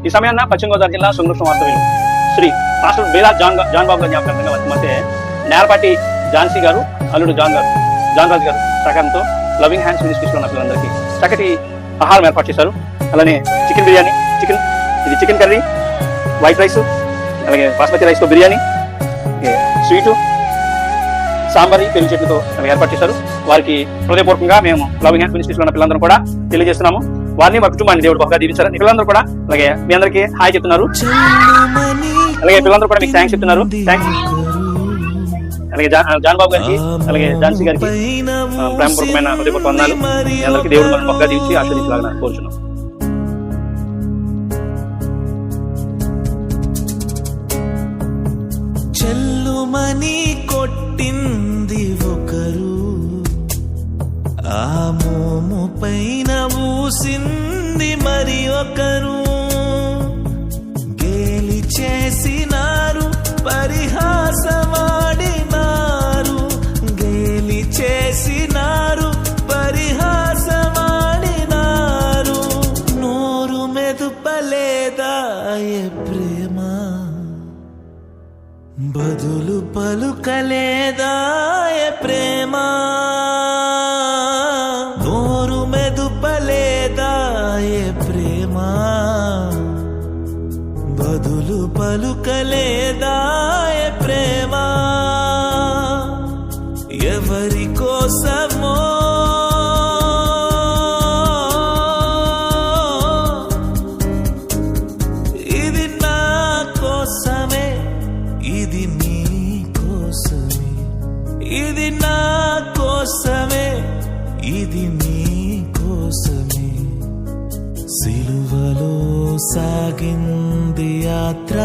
ఈ సమయాన్న పశ్చిమ గోదావరి జిల్లా సుందరకృష్ణ వాస్తవ్యులు శ్రీ పాస్టర్ బేలా జాన్ బాబు గారి జ్ఞాపకంగా మధ్య నేలపాటి ఝాన్సీ గారు, అల్లుడు జాన్ రాజు గారు సహకారంతో లవింగ్ హ్యాండ్స్ మినిస్ట్రీస్లో ఉన్న పిల్లలందరికీ చక్కటి ఆహారం ఏర్పాటు చేశారు. అలానే chicken biryani, chicken curry, white rice, అలాగే బాస్మతి రైస్తో బిర్యానీ, స్వీటు, సాంబారి, పెరుగు చెట్టుతో ఏర్పాటు చేశారు. వారికి హృదయపూర్వకంగా మేము లవింగ్ హ్యాండ్స్ మినిస్ట్రీస్లో ఉన్న పిల్లలందరూ కూడా తెలియజేస్తున్నాము. వారిని మా కుటుంబాన్ని దేవుడు బాగా దీవించారు. పిల్లలందరూ కూడా అలాగే మీ అందరికీ హాయ్ చెప్తున్నారు. అలాగే పిల్లలందరూ కూడా మీకు థ్యాంక్స్ చెప్తున్నారు. అలాగే జాన్ బాబు గారికి, అలాగే ఝాన్సీ గారికి ప్రేమపూర్వకమైన హృదయపూర్వక వందనాలు. మీ అందరికీ దేవుడు మనం బాగా దీవించి ఆశీర్వదించాలని కోరుచున్నాం. చెల్లుమని కొట్టింది ఒకరు, ఆ మోము పైన ఊసింది మరి ఒకరు. గేలి చేసినారు, పరిహాసమాడినారు, గేలి చేసినారు, పరిహాసమాడినారు. నోరు మెదుపలేదా ప్రేమ, బదులు పలుకలేదా ప్రేమ. నోరు మెదుపలేదా ప్రేమ, బదులు పలుకలేదా ప్రేమ. ఎవరి కోసమో ఇది నా కోసమే, ఇది నీ కోసమే, ఇది నా కోసమే, ఇది నీ కోసమే. సిలువలో సాగింది యాత్ర,